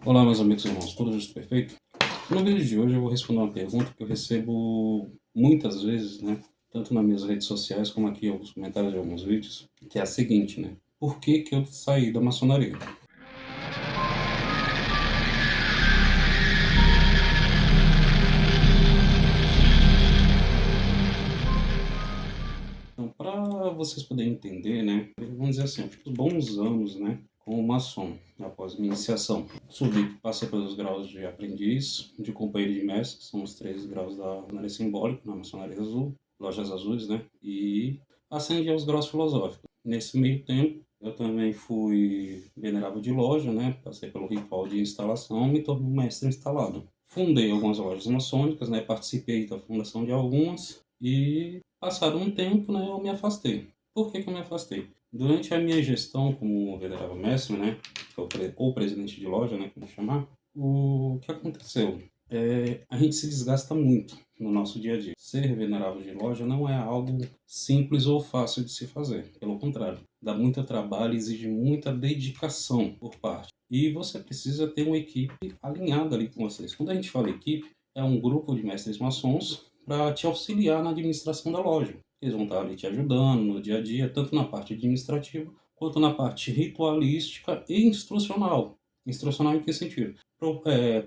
Olá, meus amigos e irmãos, tudo justo perfeito? No vídeo de hoje eu vou responder uma pergunta que eu recebo muitas vezes, né? Tanto nas minhas redes sociais como aqui em alguns comentários de alguns vídeos, que é a seguinte, né? Por que que eu saí da maçonaria? Então, para vocês poderem entender, né? Vamos dizer assim, eu fiz bons anos, né? Como maçom, após minha iniciação. Subi, passei pelos graus de aprendiz, de companheiro de mestre, que são os 3 graus da maçonaria simbólica, na maçonaria azul, lojas azuis, né? E ascendi aos graus filosóficos. Nesse meio tempo, eu também fui venerável de loja, né? Passei pelo ritual de instalação, me tornei um mestre instalado. Fundei algumas lojas maçônicas, né? Participei da fundação de algumas e, passado um tempo, né, eu me afastei. Por que que eu me afastei? Durante a minha gestão como venerável mestre, né, que é ou presidente de loja, né, como chamar, o que aconteceu? A gente se desgasta muito no nosso dia a dia. Ser venerável de loja não é algo simples ou fácil de se fazer. Pelo contrário, dá muito trabalho e exige muita dedicação por parte. E você precisa ter uma equipe alinhada ali com vocês. Quando a gente fala equipe, é um grupo de mestres maçons para te auxiliar na administração da loja. Eles vão estar ali te ajudando no dia a dia, tanto na parte administrativa, quanto na parte ritualística e instrucional. Instrucional em que sentido?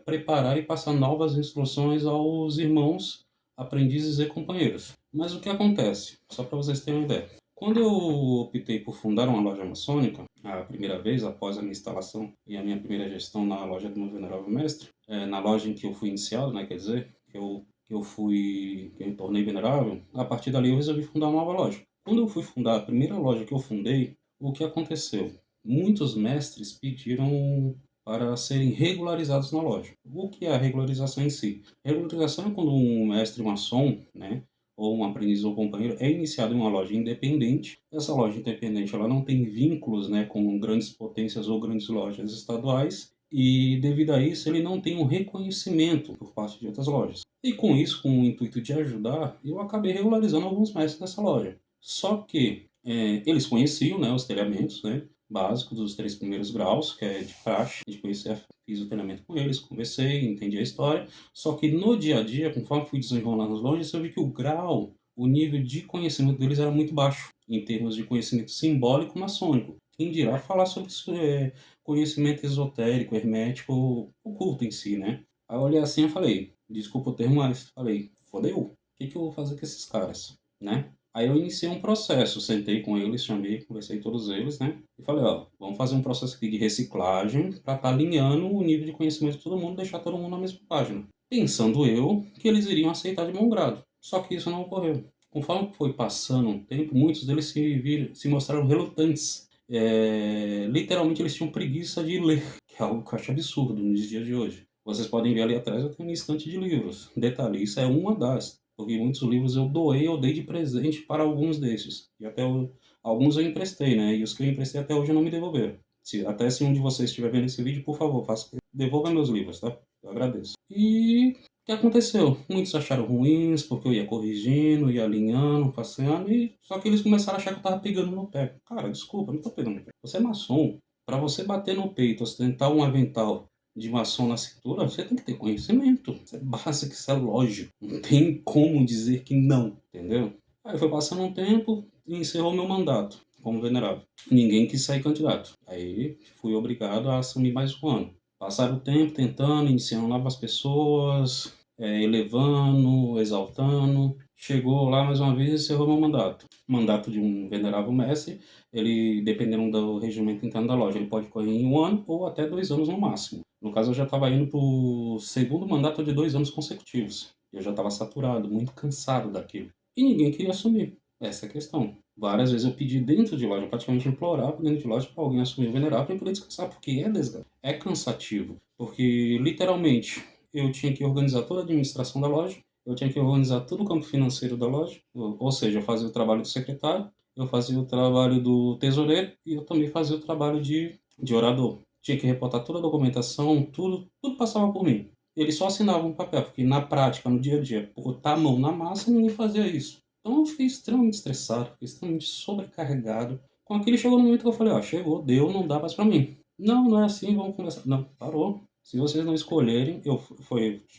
Preparar e passar novas instruções aos irmãos, aprendizes e companheiros. Mas o que acontece? Só para vocês terem uma ideia. Quando eu optei por fundar uma loja maçônica, a primeira vez, após a minha instalação e a minha primeira gestão na loja do meu venerável mestre, na loja em que eu fui iniciado, né, quer dizer, que eu me tornei venerável, a partir dali eu resolvi fundar uma nova loja. Quando eu fui fundar a primeira loja que eu fundei, o que aconteceu? Muitos mestres pediram para serem regularizados na loja. O que é a regularização em si? Regularização é quando um mestre maçom, né, ou um aprendiz ou companheiro é iniciado em uma loja independente. Essa loja independente ela não tem vínculos, né, com grandes potências ou grandes lojas estaduais e devido a isso ele não tem um reconhecimento por parte de outras lojas. E com isso, com o intuito de ajudar, eu acabei regularizando alguns mestres nessa loja. Só que eles conheciam, né, os treinamentos, né, básicos dos 3 primeiros graus, que é de praxe. A gente conhecia, fiz o treinamento com eles, conversei, entendi a história. Só que no dia a dia, conforme fui desenrolando as lojas, eu vi que o grau, o nível de conhecimento deles era muito baixo, em termos de conhecimento simbólico maçônico. Quem dirá falar sobre isso, conhecimento esotérico, hermético, oculto em si, né? Aí eu olhei assim e falei, desculpa o termo, mas falei, fodeu, o que que eu vou fazer com esses caras, né? Aí eu iniciei um processo, sentei com eles, chamei, conversei com todos eles, né? E falei, ó, vamos fazer um processo aqui de reciclagem para estar alinhando o nível de conhecimento de todo mundo, deixar todo mundo na mesma página. Pensando eu que eles iriam aceitar de bom grado. Só que isso não ocorreu. Conforme foi passando um tempo, muitos deles se mostraram relutantes. Literalmente eles tinham preguiça de ler, que é algo que eu acho absurdo nos dias de hoje. Vocês podem ver ali atrás, eu tenho uma estante de livros. Detalhe, isso é uma das, porque muitos livros eu doei ou dei de presente para alguns desses. E alguns eu emprestei, né? E os que eu emprestei até hoje não me devolveram. Se um de vocês estiver vendo esse vídeo, por favor, devolva meus livros, tá? Eu agradeço. E o que aconteceu? Muitos acharam ruins, porque eu ia corrigindo, ia alinhando, passeando, e só que eles começaram a achar que eu tava pegando no pé. Cara, desculpa, eu não tô pegando no pé. Você é maçom. Para você bater no peito, ostentar um avental de maçom na cintura, você tem que ter conhecimento. Isso é básico, isso é lógico. Não tem como dizer que não, entendeu? Aí foi passando um tempo e encerrou meu mandato como venerável. Ninguém quis sair candidato. Aí fui obrigado a assumir mais um ano. Passaram o tempo tentando, iniciando novas pessoas, elevando, exaltando. Chegou lá mais uma vez e encerrou meu mandato. Mandato de um venerável mestre, ele, dependendo do regimento interno da loja, ele pode correr em um ano ou até 2 anos no máximo. No caso, eu já estava indo para o segundo mandato de 2 anos consecutivos. Eu já estava saturado, muito cansado daquilo. E ninguém queria assumir. Essa é a questão. Várias vezes eu pedi dentro de loja, praticamente implorava dentro de loja para alguém assumir o venerável para poder descansar, porque é desgaste. É cansativo. Porque, literalmente, eu tinha que organizar toda a administração da loja, eu tinha que organizar todo o campo financeiro da loja, ou seja, eu fazia o trabalho do secretário, eu fazia o trabalho do tesoureiro e eu também fazia o trabalho de orador. Tinha que reportar toda a documentação, tudo passava por mim. Eles só assinavam um papel, porque na prática, no dia a dia, botar a mão na massa, ninguém fazia isso. Então eu fiquei extremamente estressado, fiquei extremamente sobrecarregado. Com aquilo chegou no momento que eu falei, ó, chegou, deu, não dá mais pra mim. Não, não é assim, vamos conversar. Não, parou. Se vocês não escolherem,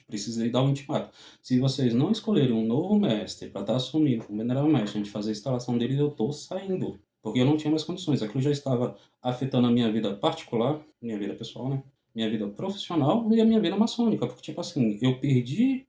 precisei dar um ultimato. Se vocês não escolherem um novo mestre para estar assumindo como venerável mestre, a gente fazer a instalação dele, eu tô saindo. Porque eu não tinha mais condições. Aquilo já estava afetando a minha vida particular, minha vida pessoal, né? Minha vida profissional e a minha vida maçônica. Porque, tipo assim, eu perdi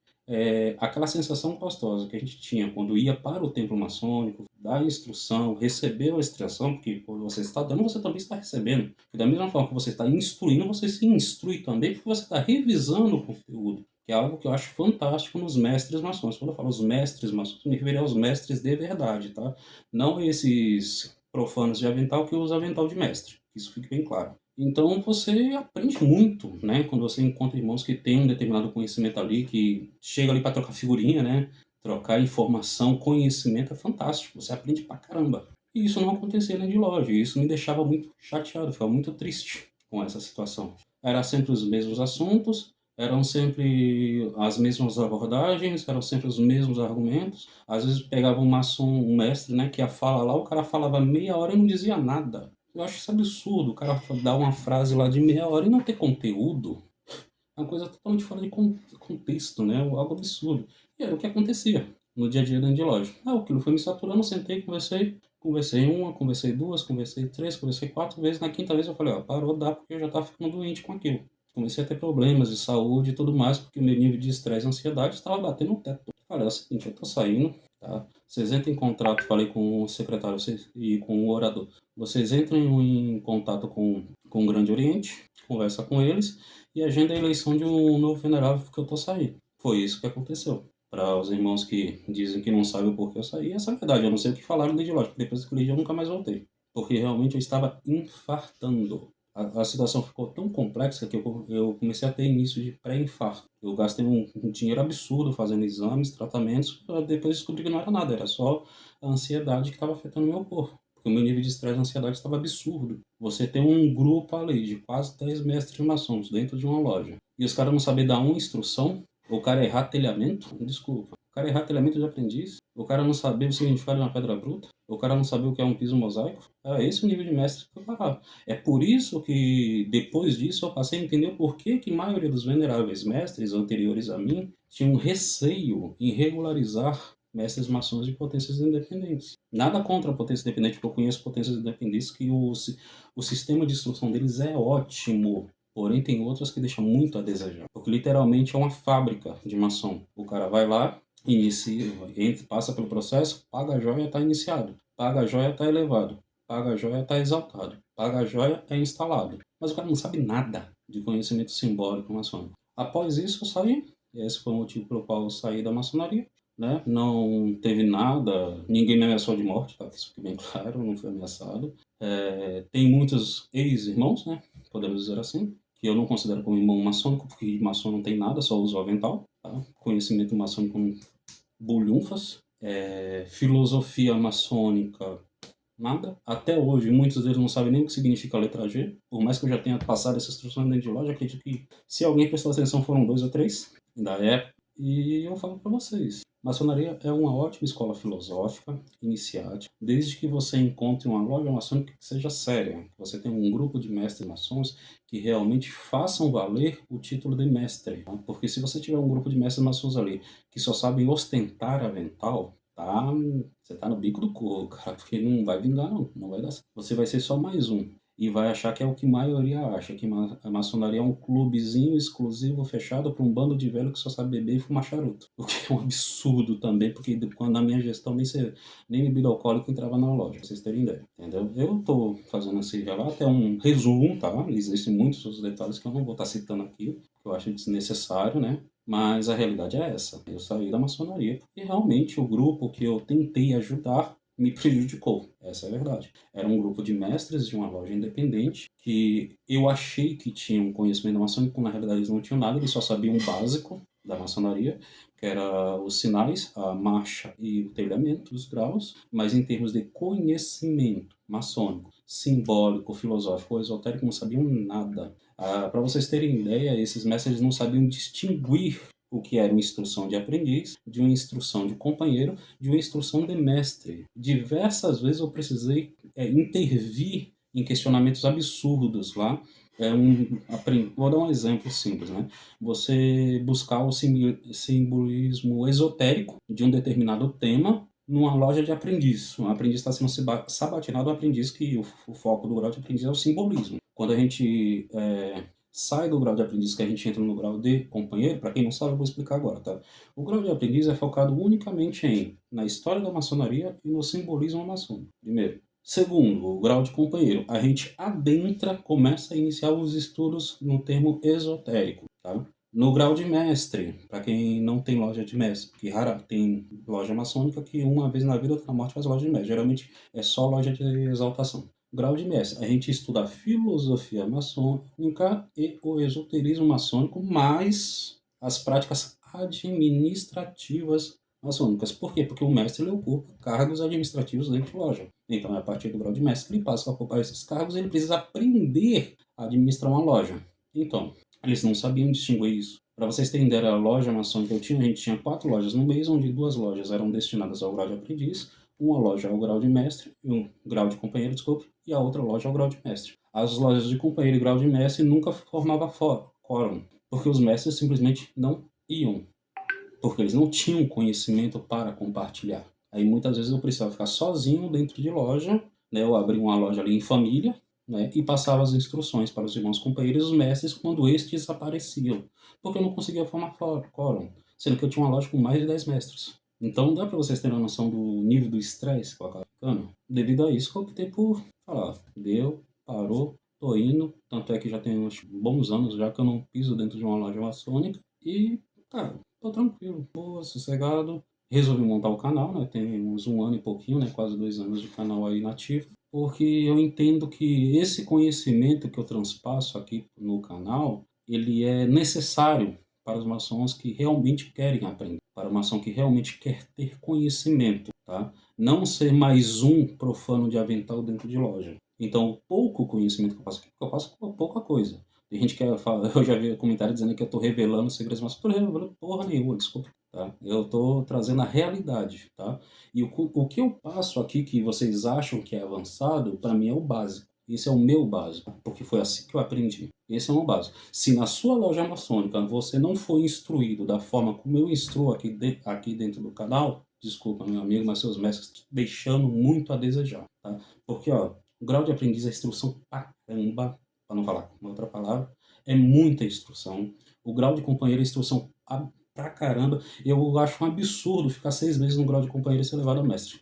aquela sensação gostosa que a gente tinha quando ia para o templo maçônico, dar instrução, receber a instrução, porque quando você está dando, você também está recebendo. E da mesma forma que você está instruindo, você se instrui também, porque você está revisando o conteúdo, que é algo que eu acho fantástico nos mestres maçons. Quando eu falo os mestres maçons, me refiro aos mestres de verdade, tá? Não esses profanos de avental que usam avental de mestre. Isso fique bem claro. Então você aprende muito, né? Quando você encontra irmãos que têm um determinado conhecimento ali, que chega ali para trocar figurinha, né? Trocar informação, conhecimento é fantástico. Você aprende pra caramba. E isso não acontecia na de loja. E isso me deixava muito chateado, eu ficava muito triste com essa situação. Era sempre os mesmos assuntos, eram sempre as mesmas abordagens, eram sempre os mesmos argumentos. Às vezes pegava um maçom, um mestre, né, que ia falar lá, o cara falava meia hora e não dizia nada. Eu acho isso absurdo, o cara dar uma frase lá de meia hora e não ter conteúdo. É uma coisa totalmente fora de contexto, né? Algo absurdo. E era o que acontecia no dia a dia dentro de loja. Aquilo foi me saturando, sentei, conversei. Conversei uma, conversei duas, conversei três, conversei quatro vezes. Na quinta vez eu falei, parou, dá, porque eu já estava ficando doente com aquilo. Comecei a ter problemas de saúde e tudo mais, porque o meu nível de estresse e ansiedade estava batendo no teto. Falei, é o seguinte, eu tô saindo, tá? Vocês entrem em contrato, falei com o secretário e com o orador. Vocês entrem em contato com o Grande Oriente, conversa com eles e agenda a eleição de um novo venerável porque eu tô saindo. Foi isso que aconteceu. Para os irmãos que dizem que não sabem o porquê eu saí, essa é a verdade. Eu não sei o que falaram desde lá, porque depois daquele dia eu nunca mais voltei. Porque realmente eu estava infartando. A situação ficou tão complexa que eu comecei a ter início de pré-infarto. Eu gastei um dinheiro absurdo fazendo exames, tratamentos, para depois descobri que não era nada, era só a ansiedade que estava afetando o meu corpo. Porque o meu nível de estresse e ansiedade estava absurdo. Você tem um grupo ali de quase 10 mestres maçons dentro de uma loja. E os caras não sabem dar uma instrução, o cara errar telhamento, desculpa. O cara errar telhamento de aprendiz, o cara não saber o significado de uma pedra bruta, o cara não saber o que é um piso mosaico. Era esse o nível de mestre que eu parava. É por isso que, depois disso, eu passei a entender o porquê que a maioria dos veneráveis mestres anteriores a mim tinham receio em regularizar mestres maçons de potências independentes. Nada contra a potência independente, porque eu conheço potências independentes que o sistema de instrução deles é ótimo. Porém, tem outras que deixam muito a desejar. Porque literalmente é uma fábrica de maçom. O cara vai lá, inicia, passa pelo processo, paga a joia, está iniciado. Paga a joia, está elevado. Paga a joia, está exaltado. Paga a joia, é instalado. Mas o cara não sabe nada de conhecimento simbólico maçônico. Após isso, eu saí. Esse foi o motivo pelo qual eu saí da maçonaria. Né? Não teve nada, ninguém me ameaçou de morte, tá? Isso fique bem claro, não foi ameaçado. Tem muitos ex-irmãos, né? Podemos dizer assim, que eu não considero como irmão maçônico, porque maçom não tem nada, só usa o avental. Tá? Conhecimento maçônico bulhunfas. Filosofia maçônica, nada. Até hoje, muitos deles não sabem nem o que significa a letra G. Por mais que eu já tenha passado essa instrução dentro de loja, acredito que se alguém prestou atenção foram 2 ou 3 da época. E eu falo para vocês, maçonaria é uma ótima escola filosófica, iniciática, desde que você encontre uma loja maçônica que seja séria, que você tenha um grupo de mestres maçons que realmente façam valer o título de mestre. Tá? Porque se você tiver um grupo de mestres maçons ali que só sabem ostentar avental, você tá no bico do corvo, cara, porque não vai vingar não, não vai dar certo. Você vai ser só mais um. E vai achar que é o que a maioria acha, que a maçonaria é um clubezinho exclusivo fechado para um bando de velho que só sabe beber e fumar charuto. O que é um absurdo também, porque quando na minha gestão nem bebida alcoólica entrava na loja, pra vocês terem ideia, entendeu? Eu tô fazendo esse relato, é um resumo, tá? Existem muitos outros detalhes que eu não vou estar citando aqui, que eu acho desnecessário, né? Mas a realidade é essa. Eu saí da maçonaria porque realmente o grupo que eu tentei ajudar me prejudicou. Essa é a verdade. Era um grupo de mestres de uma loja independente que eu achei que tinham conhecimento maçônico, na realidade eles não tinham nada, eles só sabiam o básico da maçonaria, que era os sinais, a marcha e o telhamento, os graus, mas em termos de conhecimento maçônico, simbólico, filosófico ou esotérico, não sabiam nada. Para vocês terem ideia, esses mestres não sabiam distinguir o que era uma instrução de aprendiz, de uma instrução de companheiro, de uma instrução de mestre. Diversas vezes eu precisei intervir em questionamentos absurdos lá, Vou dar um exemplo simples, né? Você buscar o simbolismo esotérico de um determinado tema numa loja de aprendiz. Um aprendiz está sendo sabatinado, um aprendiz que o foco do grau de aprendiz é o simbolismo. Quando a gente sai do grau de aprendiz, que a gente entra no grau de companheiro, para quem não sabe, eu vou explicar agora, tá? O grau de aprendiz é focado unicamente na história da maçonaria e no simbolismo maçônico, primeiro. Segundo, o grau de companheiro, a gente começa a iniciar os estudos no termo esotérico, tá? No grau de mestre, para quem não tem loja de mestre, porque rara tem loja maçônica que uma vez na vida, outra na morte faz loja de mestre, geralmente é só loja de exaltação. Grau de mestre, a gente estuda a filosofia maçônica e o esoterismo maçônico, mais as práticas administrativas maçônicas. Por quê? Porque o mestre ele ocupa cargos administrativos dentro de loja. Então, é a partir do grau de mestre que ele passa a ocupar esses cargos, ele precisa aprender a administrar uma loja. Então, eles não sabiam distinguir isso. Para vocês terem ideia, a loja maçônica a gente tinha 4 lojas no mês, onde 2 lojas eram destinadas ao grau de aprendiz, uma loja ao grau de mestre, um grau de companheiro, desculpe, e a outra loja ao grau de mestre. As lojas de companheiro e grau de mestre nunca formavam quórum, porque os mestres simplesmente não iam, porque eles não tinham conhecimento para compartilhar. Aí muitas vezes eu precisava ficar sozinho dentro de loja, né? Eu abri uma loja ali em família, né? E passava as instruções para os irmãos companheiros e os mestres quando estes apareciam, porque eu não conseguia formar quórum, sendo que eu tinha uma loja com mais de 10 mestres. Então dá para vocês terem uma noção do nível do estresse que eu acabo ficando. Devido a isso que eu optei por falar, deu, parou, tô indo, tanto é que já tem uns bons anos já que eu não piso dentro de uma loja maçônica e, cara, tô tranquilo, boa, sossegado. Resolvi montar o canal, né? Tem uns 1 ano e pouquinho, né? Quase 2 anos de canal aí nativo. Porque eu entendo que esse conhecimento que eu transpasso aqui no canal, ele é necessário para os maçons que realmente querem aprender, para o maçom que realmente quer ter conhecimento, tá? Não ser mais um profano de avental dentro de loja. Então, o pouco conhecimento que eu passo aqui, eu passo pouca coisa. Tem gente que fala, eu já vi comentário dizendo que eu estou revelando segredos, mas eu estou revelando porra nenhuma, desculpa, tá? Eu estou trazendo a realidade, tá? E o que eu passo aqui que vocês acham que é avançado, para mim é o básico. Esse é o meu básico, porque foi assim que eu aprendi. Esse é o meu básico. Se na sua loja maçônica você não foi instruído da forma como eu instruo aqui dentro do canal, desculpa, meu amigo, mas seus mestres deixando muito a desejar, tá? Porque, ó, o grau de aprendiz é instrução pra caramba, para não falar uma outra palavra, é muita instrução. O grau de companheiro é instrução pra caramba. Eu acho um absurdo ficar 6 meses no grau de companheiro e ser levado a mestre.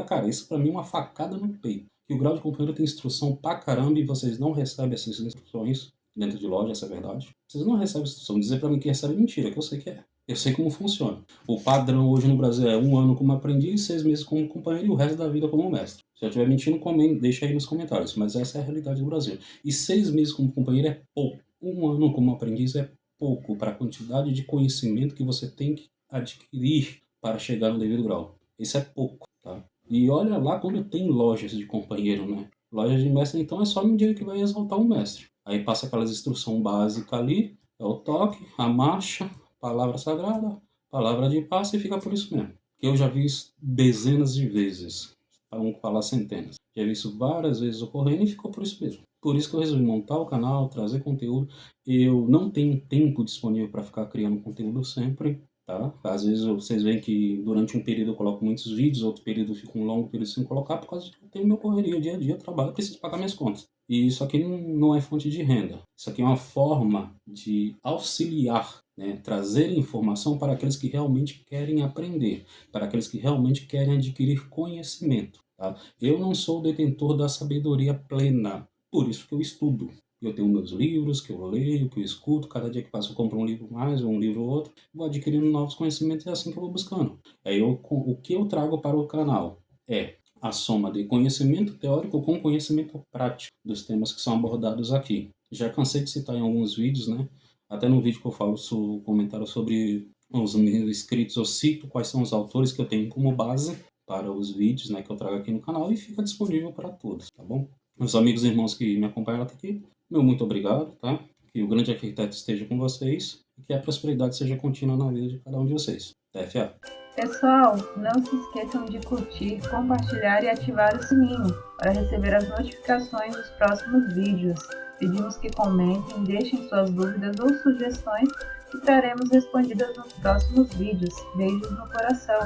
Cara, isso pra mim é uma facada no peito. Que o grau de companheiro tem instrução pra caramba e vocês não recebem essas instruções dentro de loja, essa é a verdade. Vocês não recebem instrução. Dizer pra mim que recebe é mentira, que eu sei que é. Eu sei como funciona. O padrão hoje no Brasil é 1 ano como aprendiz, 6 meses como companheiro e o resto da vida como mestre. Se eu estiver mentindo, deixa aí nos comentários. Mas essa é a realidade do Brasil. E 6 meses como companheiro é pouco. 1 ano como aprendiz é pouco para a quantidade de conhecimento que você tem que adquirir para chegar no devido grau. Isso é pouco, tá? E olha lá quando tem lojas de companheiro, né? Lojas de mestre, então, é só no dia que vai exaltar um mestre. Aí passa aquelas instruções básicas ali, é o toque, a marcha, palavra sagrada, palavra de passe e fica por isso mesmo. Que eu já vi isso dezenas de vezes, para não falar centenas. Já vi isso várias vezes ocorrendo e ficou por isso mesmo. Por isso que eu resolvi montar o canal, trazer conteúdo. Eu não tenho tempo disponível para ficar criando conteúdo sempre, tá? Às vezes vocês veem que durante um período eu coloco muitos vídeos, outro período eu fico um longo período sem colocar, por causa de que eu tenho minha correria dia a dia, trabalho, preciso pagar minhas contas. E isso aqui não é fonte de renda. Isso aqui é uma forma de auxiliar, né? Trazer informação para aqueles que realmente querem aprender, para aqueles que realmente querem adquirir conhecimento, tá? Eu não sou o detentor da sabedoria plena, por isso que eu estudo. Eu tenho meus livros que eu leio, que eu escuto. Cada dia que passa eu compro um livro mais, ou um livro ou outro. Vou adquirindo novos conhecimentos e é assim que eu vou buscando. O que eu trago para o canal é a soma de conhecimento teórico com conhecimento prático dos temas que são abordados aqui. Já cansei de citar em alguns vídeos, né? Até no vídeo que eu falo comentário sobre os meus inscritos, eu cito quais são os autores que eu tenho como base para os vídeos, né, que eu trago aqui no canal e fica disponível para todos, tá bom? Meus amigos e irmãos que me acompanham até aqui, meu muito obrigado, tá? Que o grande arquiteto esteja com vocês e que a prosperidade seja contínua na vida de cada um de vocês. TFA. Pessoal, não se esqueçam de curtir, compartilhar e ativar o sininho para receber as notificações dos próximos vídeos. Pedimos que comentem, deixem suas dúvidas ou sugestões que traremos respondidas nos próximos vídeos. Beijos no coração!